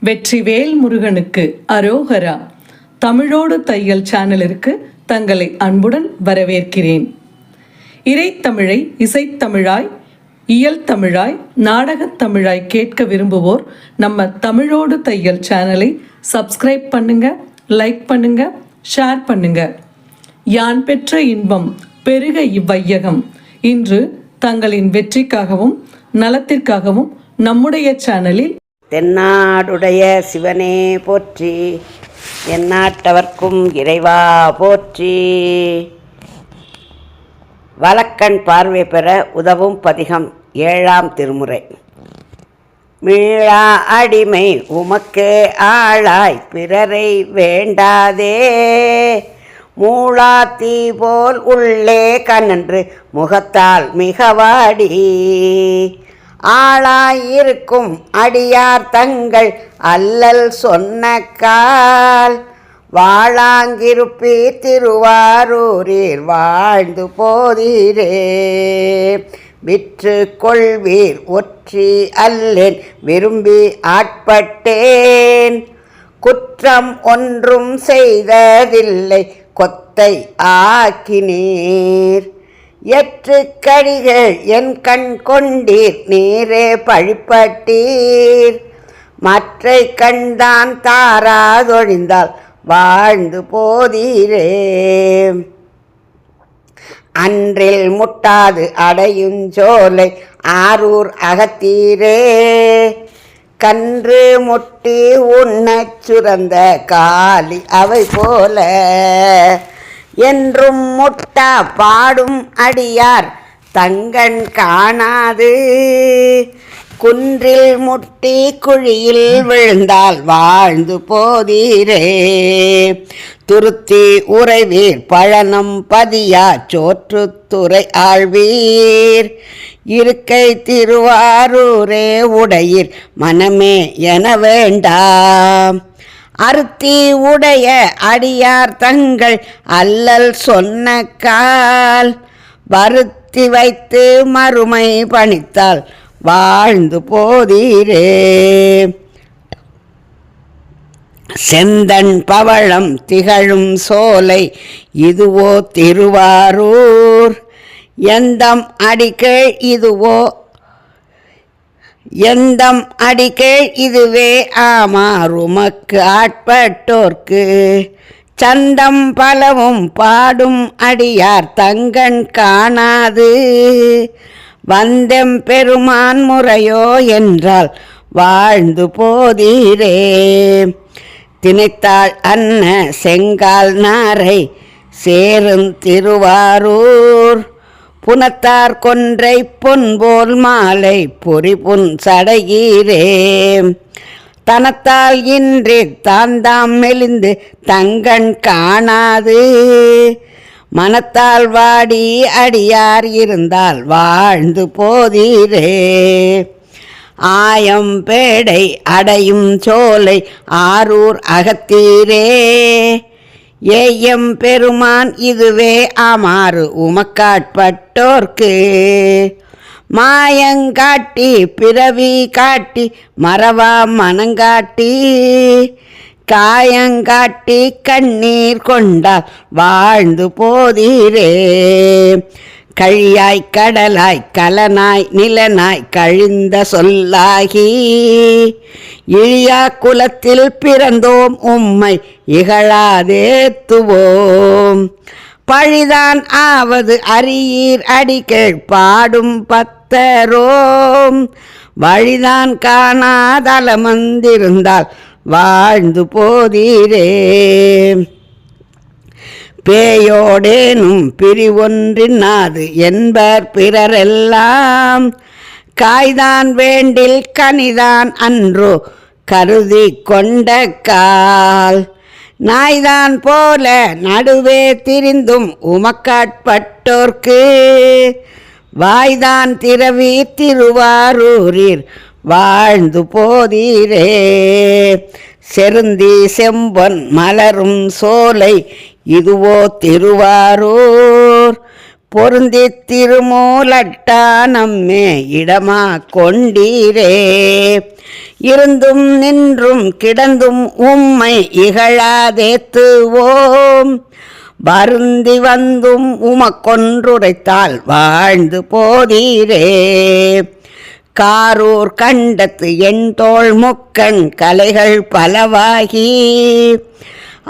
வெற்றிவேல் முருகனுக்கு அரோகரா. தமிழோடு தையல் சேனலிற்கு தங்களை அன்புடன் வரவேற்கிறேன். இறைத்தமிழை இசைத்தமிழாய், இயல் தமிழாய், நாடகத் தமிழாய் கேட்க விரும்புவோர் நம்ம தமிழோடு தையல் சேனலை சப்ஸ்கிரைப் பண்ணுங்க, லைக் பண்ணுங்க, ஷேர் பண்ணுங்க. யான் பெற்ற இன்பம் பெருக இவ்வையகம். இன்று தங்களின் வெற்றிக்காகவும் நலத்திற்காகவும் நம்முடைய சேனலில் தென்னாடுடைய சிவனே போற்றி, எந்நாட்டவர்க்கும் இறைவா போற்றி. வலக்கண் பார்வை பெற உதவும் பதிகம். 7ஆம் திருமுறை. மீளா அடிமை உமக்கே ஆளாய் பிறரை வேண்டாதே, மூளா தீ போல் உள்ளே கனன்று முகத்தால் மிகவாடி, ஆளாயிருக்கும் அடியார் தங்கள் அல்லல் சொன்னக்கால், வாழாங்கிருப்பி திருவாரூரில் வாழ்ந்து போதீரே. விற்று கொள்வீர் ஒற்றி அல்லேன் விரும்பி ஆட்பட்டேன், குற்றம் ஒன்றும் செய்ததில்லை கொத்தை ஆக்கினீர். எற்று கடிகள் என் கண் கொண்டீர் நீரே பழிப்பட்டீர், மற்றை கண்தான் தாராதொழிந்தால் வாழ்ந்து போதீரே. அன்றில் முட்டாது அடையுஞ்சோலை ஆரூர் அகத்தீரே, கன்று முட்டி உண்ணச் சுரந்த காலி அவை போல, என்றும் முட்டா பாடும் அடியார் தங்கண் காணாது, குன்றில் முட்டி குழியில் விழுந்தால் வாழ்ந்து போதீரே. துருத்தி உறைவீர் பழனம் பதியா சோற்றுத்துறை ஆழ்வீர், இருக்கை திருவாரூரே உடையீர் மனமே என வேண்டாம். அருத்தி உடைய அடியார் தங்கள் அல்லல் சொன்னக்கால், வருத்தி வைத்து மறுமை பணித்தால் வாழ்ந்து போதீரே. செந்தன் பவளம் திகழும் சோலை இதுவோ திருவாரூர், எந்தம் அடிக்கீழ் இதுவோ எந்தம் அடிக்கீழ் இதுவே ஆமார் உமக்கு ஆட்பட்டோர்க்கு, சந்தம் பலவும் பாடும் அடியார் தங்கண் காணாது, வந்தெம் பெருமான் முறையோ என்றால் வாழ்ந்து போதீரே. திணைத்தாள் அன்ன செங்கால் நாரை சேரும் திருவாரூர், புனத்தார் கொன்றை பொன்போல் மாலை பொறிபுன் சடையீரே. தனத்தால் இன்றி தாந்தாம் மெலிந்து தங்கண் காணாது, மனத்தால் வாடி அடியார் இருந்தால் வாழ்ந்து போதீரே. ஆயம் பேடை அடையும் சோலை ஆரூர் அகத்தீரே, ஏயம் பெருமான் இதுவே ஆமாறு உமக்காட்பட்டோர்க்கு, மாயங்காட்டி பிறவி காட்டி மறவா மனங்காட்டி, காயங்காட்டி கண்ணீர் கொண்டால் வாழ்ந்து போதீரே. கழியாய் கடலாய் கலனாய் நிலனாய் கழிந்த சொல்லாகி, இழியா குலத்தில் பிறந்தோம் உம்மை இகழாதேத்துவோம், பழிதான் ஆவது அறியீர் அடிக்கீழ் பாடும் பத்தரோம், வழிதான் காணாதலமந்திருந்தால் வாழ்ந்து போதீரே. பேயோடேனும் பிரிவொன்றினாது என்பர் பிறரெல்லாம், காய்தான் வேண்டில் கனிதான் அன்றோ கருதி கொண்ட கால், நாய்தான் போல நடுவே திரிந்தும் உமக்காட்பட்டோர்க்கு, வாய்தான் திரவி திருவாரூரில் வாழ்ந்து போதீரே. செருந்தி செம்பொன் மலரும் சோலை இதுவோ திருவாரூர், பொருந்தி திருமூலட்டா நம்மே இடமா கொண்டீரே. இருந்தும் நின்றும் கிடந்தும் உம்மை இகழாதேத்துவோம். வருந்தி வந்தும் உமக்கொன்றுரைத்தால் வாழ்ந்து போதீரே. காரூர் கண்டத்து என் தோள் முக்கண் கலைகள் பலவாகி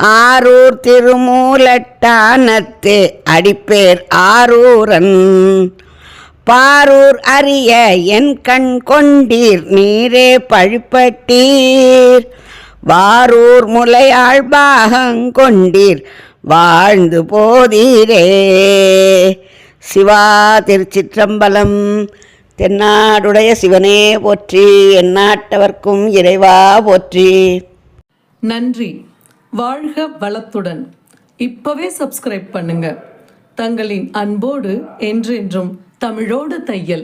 ஆரூர் திருமூலட்டானத்து அடிப்பேர் ஆரூரன். பாரூர் அறிய என் கண் கொண்டீர் நீரே பழிப்பட்டீர். வாரூர் முலையாள் பாகங்கொண்டீர் வாழ்ந்து போதீரே. சிவா திருச்சிற்றம்பலம். தென்னாடுடைய சிவனே போற்றி, எந்நாட்டவர்க்கும் இறைவா போற்றி. நன்றி. வாழ்க வளத்துடன். இப்பவே சப்ஸ்கிரைப் பண்ணுங்க. தங்களின் அன்போடு என்றென்றும் தமிழோடு தையல்.